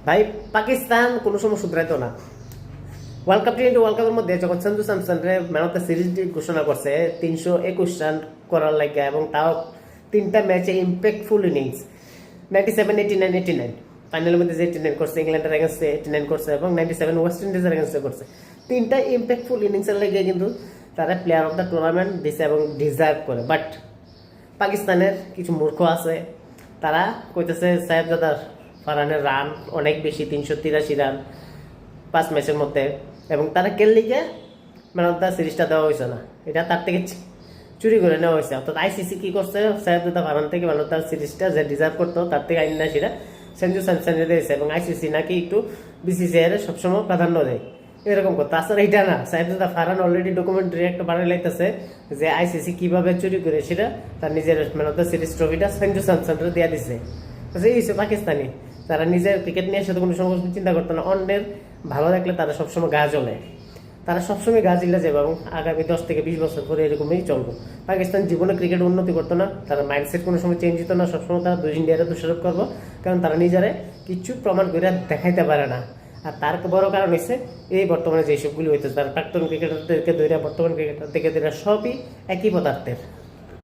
ভাই পাকিস্তান কোনো সময় শুধরাইতো না। ওয়ার্ল্ড কাপ টি20 ওয়ার্ল্ড কাপের মধ্যে যখন সঞ্জু স্যামসনরে ম্যান অফ দ্য সিরিজ ঘোষণা করছে 321 রান করার লাগে, এবং তাও 3টা ম্যাচে ইম্প্যাক্টফুল ইনিংস 97, 89, 89 ফাইনালের মধ্যে যে 89 করছে, ইংল্যান্ডের এগেন্স্টে 89 করছে এবং 97 ওয়েস্ট ইন্ডিজের এগেন্স্টে করছে। 3টা ইম্প্যাক্টফুল ইনিংসের লাগে কিন্তু তারা প্লেয়ার অফ দ্য টুর্নামেন্ট দিছে এবং ডিজার্ভ করে। বাট পাকিস্তানের কিছু মূর্খ আছে, তারা কইতেছে সাহেবজাদার ফারহানের রান অনেক বেশি, 383 রান 5 ম্যাচের মধ্যে, এবং তারা কেললিকে ম্যান অফ দ্য সিরিজটা দেওয়া হয়েছে না, এটা তার থেকে চুরি করে নেওয়া হয়েছে। অর্থাৎ আইসিসি কি করছে, সাহেবজাদা ফারহান থেকে ম্যান অফ দ্য সিরিজটা যে ডিজার্ভ করতো তার থেকে আইন না সেটা সঞ্জু স্যামসনে দিয়েছে, এবং আইসিসি নাকি একটু বিসিসিআই এর সবসময় প্রাধান্য দেয় এরকম কথা। তাছাড়া এটা না, সাহেবজাদা ফারহান অলরেডি ডকুমেন্টারি একটা বানিয়ে লাইতেছে যে আইসিসি কিভাবে চুরি করে সেটা তার নিজের ম্যান অফ দ্য সিরিজ ট্রফিটা সঞ্জু স্যামসনকে দিয়ে দিচ্ছে। এই পাকিস্তানি, তারা নিজের ক্রিকেট নিয়ে সাথে কোনো সময় চিন্তা করতো না, অন্যের ভালো দেখলে তারা সবসময় গা জ্বলে, তারা সবসময় গা জিলে যাবে এবং আগামী 10 থেকে 20 বছর পরে এরকমই চলবে। পাকিস্তান জীবনে ক্রিকেট উন্নতি করতো না, তারা মাইন্ডসেট কোনো সময় চেঞ্জ হতো না, সবসময় তারা ইন্ডিয়ারে দোষারোপ করবো, কারণ তারা নিজেরা কিছু প্রমাণ করে দেখাইতে পারে না। আর তার বড় কারণ হচ্ছে এই বর্তমানে যেসবগুলি হইতেছে, তারা প্রাক্তন ক্রিকেটারদেরকে ধরে বর্তমান ক্রিকেটার থেকে সবই একই পদার্থের।